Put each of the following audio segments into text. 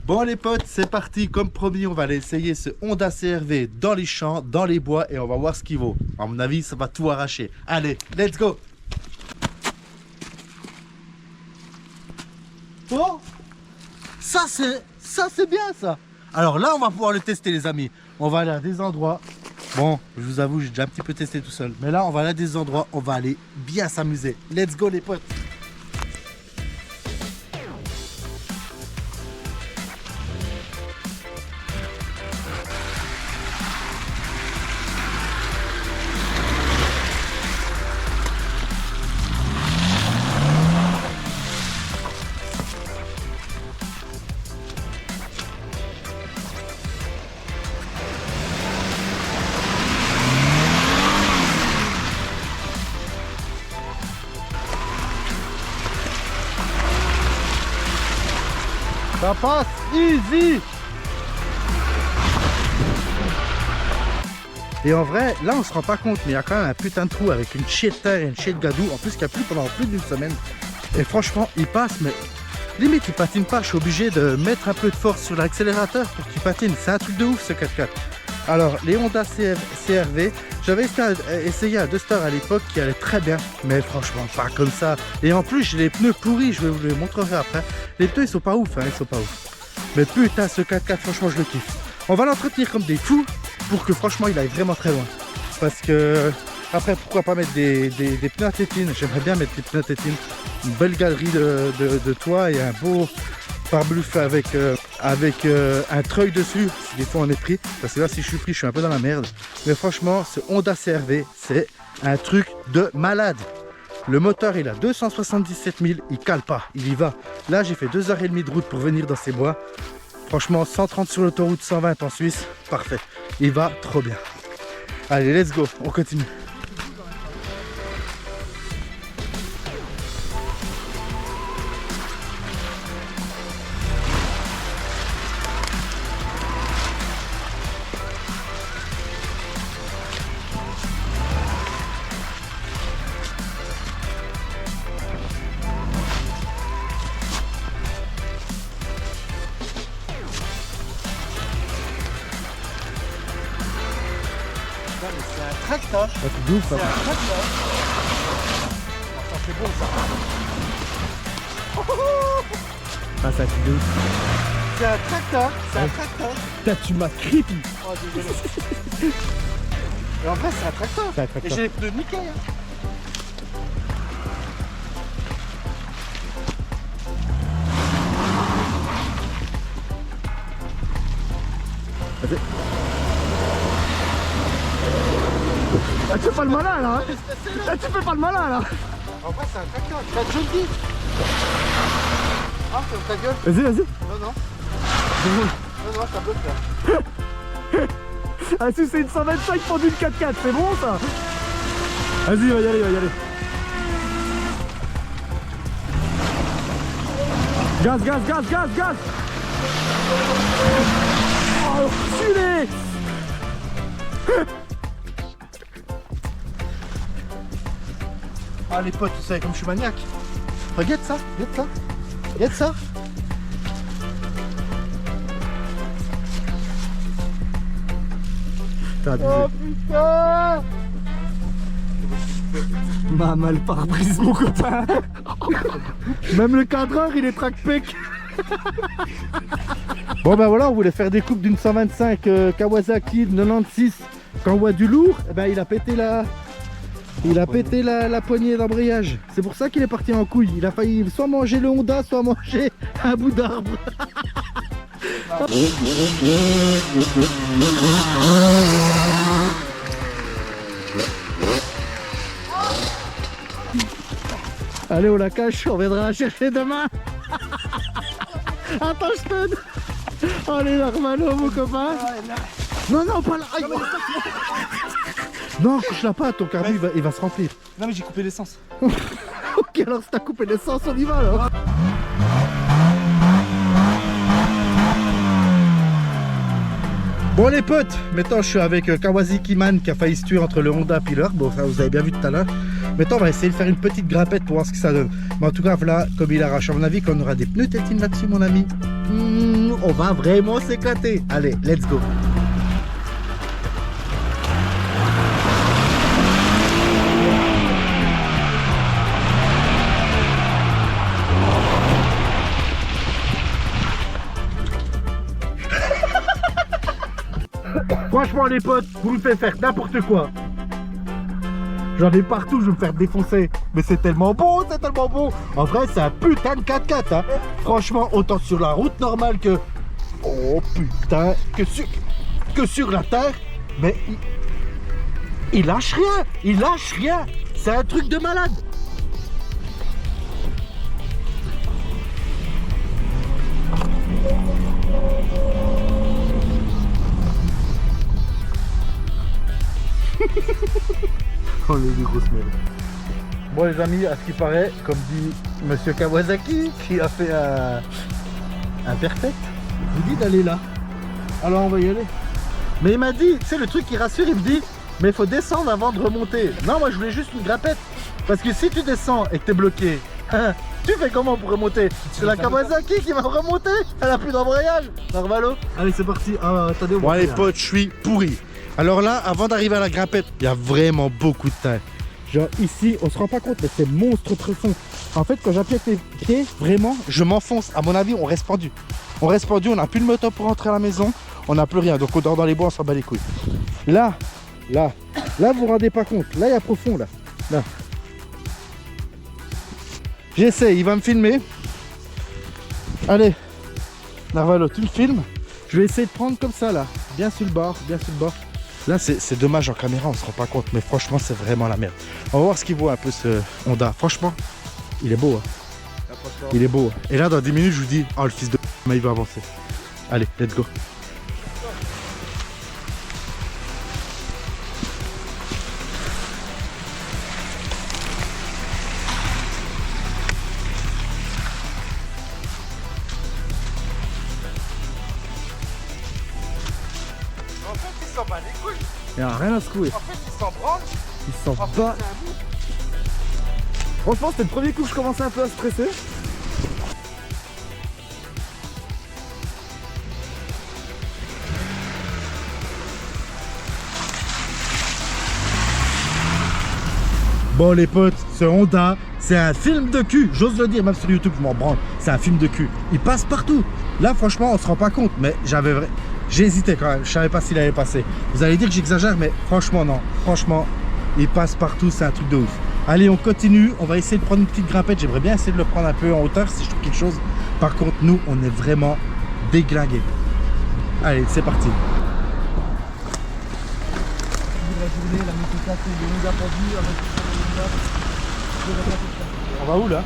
Bon les potes, c'est parti, comme promis, on va aller essayer ce Honda CR-V dans les champs, dans les bois et on va voir ce qu'il vaut. À mon avis, ça va tout arracher. Allez, let's go. Oh, ça c'est bien ça. Alors là, on va pouvoir le tester les amis. On va aller à des endroits. Bon, je vous avoue, j'ai déjà un petit peu testé tout seul. Mais là, on va aller à des endroits, on va aller bien s'amuser. Let's go les potes. Ça passe, easy. Et en vrai, là on se rend pas compte, mais il y a quand même un putain de trou avec une chier de terre et une chier de gadou. En plus qu'il y a plu pendant plus d'une semaine. Et franchement, il passe, mais limite il patine pas. Je suis obligé de mettre un peu de force sur l'accélérateur pour qu'il patine. C'est un truc de ouf ce 4x4. Alors les Honda CR-V, j'avais essayé un Duster à l'époque qui allait très bien, mais franchement pas comme ça. Et en plus j'ai les pneus pourris, je vous les montrerai après. Les pneus ils sont pas ouf, hein, ils sont pas ouf. Mais putain ce 4x4 franchement je le kiffe. On va l'entretenir comme des fous pour que franchement il aille vraiment très loin. Parce que après pourquoi pas mettre des pneus à tétine. J'aimerais bien mettre des pneus à tétine. Une belle galerie de toit et un beau pare-bluff avec un treuil dessus si des fois on est pris, parce que là si je suis pris je suis un peu dans la merde. Mais franchement ce Honda CR-V c'est un truc de malade. Le moteur il a 277 000, il cale pas, il y va. Là j'ai fait 2h30 de route pour venir dans ces bois. Franchement 130 sur l'autoroute, 120 en Suisse, parfait, il va trop bien. Allez let's go, on continue. C'est un tracteur. C'est un tracteur. C'est bon ça. Ah, c'est un truc de ouf. C'est un tracteur. C'est un tracteur. Là, tu m'as creepy. Oh, désolé. Et en vrai, c'est un tracteur. C'est un tracteur. Et j'ai les pneus nickel. Hein. Vas-y. Ah, tu fais pas le malin là, hein. Ah, tu fais pas le malin là. En vrai c'est un tracteur, tu l'as déjà dit. Ah ferme ta gueule. Vas-y, vas-y. Non, ça bloque là. Ah si c'est une 125 pour d'une 4x4, c'est bon ça. Vas-y, va y aller, va y aller. Gaz, gaz, gaz, gaz, gaz. Oh l'enculé. Ah les potes, vous savez comme je suis maniaque. Regarde ça, regarde ça. Regarde ça. T'as abusé. Oh putain. Ma mal pare-brise mon copain. Même le cadreur il est track-pec. Bon ben voilà, on voulait faire des coupes d'une 125 Kawasaki de 96. Quand on voit du lourd, eh ben, il a pété la poignée d'embrayage. C'est pour ça qu'il est parti en couille. Il a failli soit manger le Honda, soit manger un bout d'arbre. Allez, on la cache, on viendra la chercher demain. Attends, je te donne. Allez, Normalo, mon copain. Non, non, pas là. Aïe. Non, couche-la pas, ton carbu il va se remplir. Non mais j'ai coupé l'essence. Ok, alors si t'as coupé l'essence, on y va alors. Bon les potes, maintenant je suis avec Kawasaki Man qui a failli se tuer entre le Honda et l'heure. Bon ça vous avez bien vu tout à l'heure. Maintenant on va essayer de faire une petite grimpette pour voir ce que ça donne. Mais en tout cas voilà, comme il arrache, à mon avis qu'on aura des pneus tétines là-dessus mon ami. On va vraiment s'éclater. Allez, let's go. Franchement les potes, vous me faites faire n'importe quoi. J'en ai partout, je vais me faire défoncer. Mais c'est tellement bon, c'est tellement bon. En vrai, c'est un putain de 4x4. Hein. Franchement, autant sur la route normale que... Oh putain, que sur la terre. Mais il lâche rien. Il lâche rien. C'est un truc de malade. On est des grosses merdes. Bon les amis, à ce qui paraît, comme dit Monsieur Kawasaki, qui a fait un perfect, il vous dit d'aller là. Alors on va y aller. Mais il m'a dit, tu sais le truc qui rassure, il me dit, mais il faut descendre avant de remonter. Non, moi je voulais juste une grappette. Parce que si tu descends et que t'es bloqué, tu fais comment pour remonter? C'est la Kawasaki qui va remonter. Elle a plus d'embrayage. Normalo. Allez, c'est parti. Ah, attendez, Bon les potes, je suis pourri. Alors là, avant d'arriver à la grimpette, il y a vraiment beaucoup de terre. Genre ici, on se rend pas compte, mais c'est monstre profond. En fait, quand j'appuie avec mes pieds, vraiment, je m'enfonce. À mon avis, on reste pendu. On reste pendu, on n'a plus de moto pour rentrer à la maison. On n'a plus rien, donc on dort dans les bois, on s'en bat les couilles. Là, vous vous rendez pas compte. Là, il y a profond, là. J'essaie, il va me filmer. Allez, Narvalo, tu me filmes. Je vais essayer de prendre comme ça, là. Bien sur le bord, bien sur le bord. Là, c'est dommage en caméra, on se rend pas compte, mais franchement, c'est vraiment la merde. On va voir ce qu'il vaut un peu ce Honda. Franchement, il est beau. Hein. Il est beau. Et là, dans 10 minutes, je vous dis, oh, le fils de mais il va avancer. Allez, let's go. Il n'y a rien à secouer. En fait, il s'en branle. Il sent pas. Franchement, c'était le premier coup que je commençais un peu à stresser. Bon les potes, ce Honda, c'est un film de cul. J'ose le dire, même sur YouTube, je m'en branle. C'est un film de cul. Il passe partout. Là, franchement, on se rend pas compte, mais j'ai hésité quand même. Je savais pas s'il allait passer. Vous allez dire que j'exagère, mais franchement, non. Franchement, il passe partout. C'est un truc de ouf. Allez, on continue. On va essayer de prendre une petite grimpette. J'aimerais bien essayer de le prendre un peu en hauteur si je trouve quelque chose. Par contre, nous, on est vraiment déglingués. Allez, c'est parti. On va où là?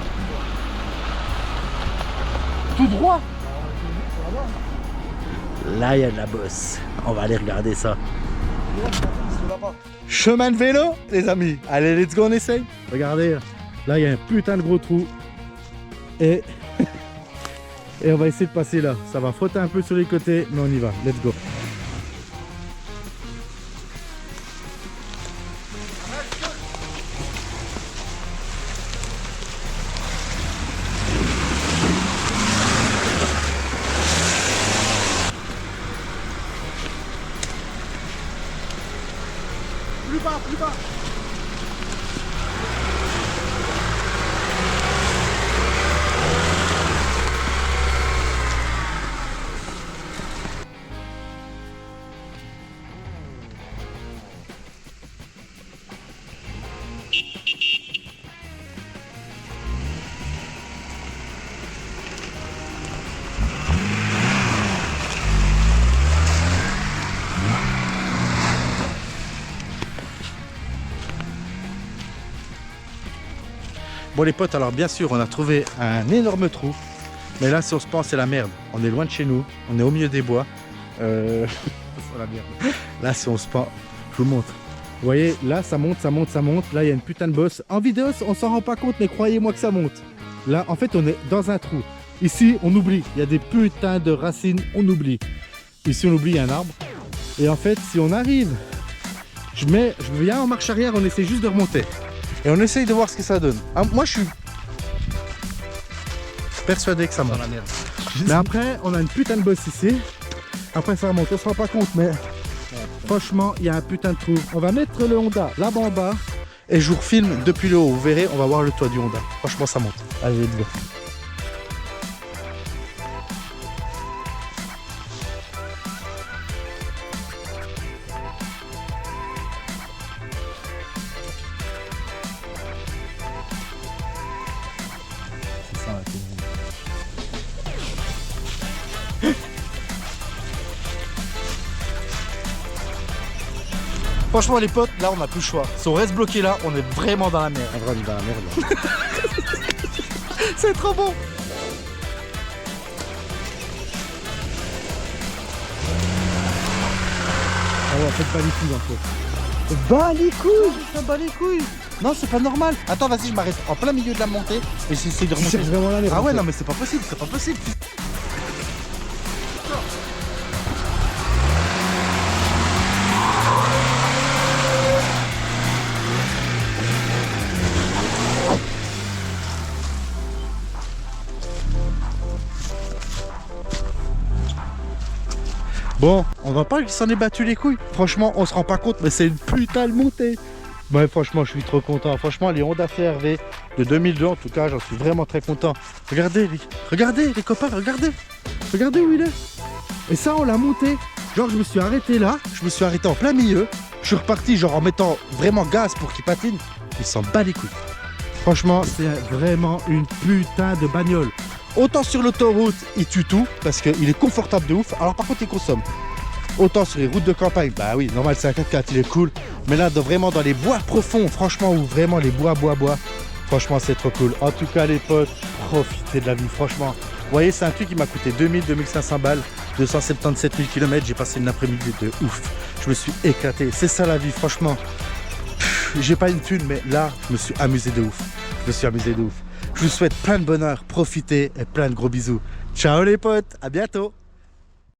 Tout droit. Là, il y a de la bosse. On va aller regarder ça. Chemin de vélo, les amis. Allez, let's go, on essaye. Regardez, là, il y a un putain de gros trou. Et on va essayer de passer là. Ça va frotter un peu sur les côtés, mais on y va. Let's go. Plus bas, plus bas. Bon les potes, alors bien sûr on a trouvé un énorme trou. Mais là si on se pense c'est la merde. On est loin de chez nous, on est au milieu des bois. La merde. Là si on se pense, je vous montre. Vous voyez, là ça monte, ça monte, ça monte. Là il y a une putain de bosse. En vidéo on s'en rend pas compte mais croyez-moi que ça monte. Là en fait on est dans un trou. Ici on oublie, il y a des putains de racines, on oublie. Ici on oublie un arbre. Et en fait si on arrive, je viens en marche arrière, on essaie juste de remonter. Et on essaye de voir ce que ça donne. Ah, moi je suis persuadé que ça monte. Dans la merde. Mais après, on a une putain de bosse ici. Après, ça remonte, on se rend pas compte, mais franchement, il y a un putain de trou. On va mettre le Honda là-bas en bas. Et je vous refilme depuis le haut, vous verrez, on va voir le toit du Honda. Franchement, ça monte. Allez, let's go. C'est ça, Franchement, les potes, là, on n'a plus le choix. Si on reste bloqué là, on est vraiment dans la merde. on va dans la merde. C'est trop bon. Ah ouais, faites pas les couilles un peu. Bah les couilles, ça bat les couilles. Non, c'est pas normal. Attends, vas-y, je m'arrête en plein milieu de la montée et j'essaie de remonter. C'est vraiment là les Ah ouais, remontées. non, mais c'est pas possible, c'est pas possible. Bon, on va pas qu'il s'en est battu les couilles. Franchement, on se rend pas compte, mais c'est une putain de montée. Ouais, franchement, je suis trop content. Franchement, les Honda CR-V de 2002, en tout cas, j'en suis vraiment très content. Regardez les copains, regardez. Regardez où il est. Et ça, on l'a monté. Genre, je me suis arrêté là. Je me suis arrêté en plein milieu. Je suis reparti, genre en mettant vraiment gaz pour qu'il patine. Il s'en bat les couilles. Franchement, C'est vraiment une putain de bagnole. autant sur l'autoroute, il tue tout parce qu'il est confortable de ouf. Alors par contre, il consomme. Autant sur les routes de campagne, bah oui, normal, c'est un 4x4, il est cool. Mais là, vraiment dans les bois profonds, franchement, où vraiment les bois, franchement, c'est trop cool. En tout cas, les potes, profitez de la vie, franchement. Vous voyez, c'est un truc qui m'a coûté 2500 balles, 277 000 km. J'ai passé une après-midi de ouf. Je me suis éclaté. C'est ça la vie, franchement. J'ai pas une thune, mais là, je me suis amusé de ouf. Je vous souhaite plein de bonheur, profitez et plein de gros bisous. Ciao les potes, à bientôt.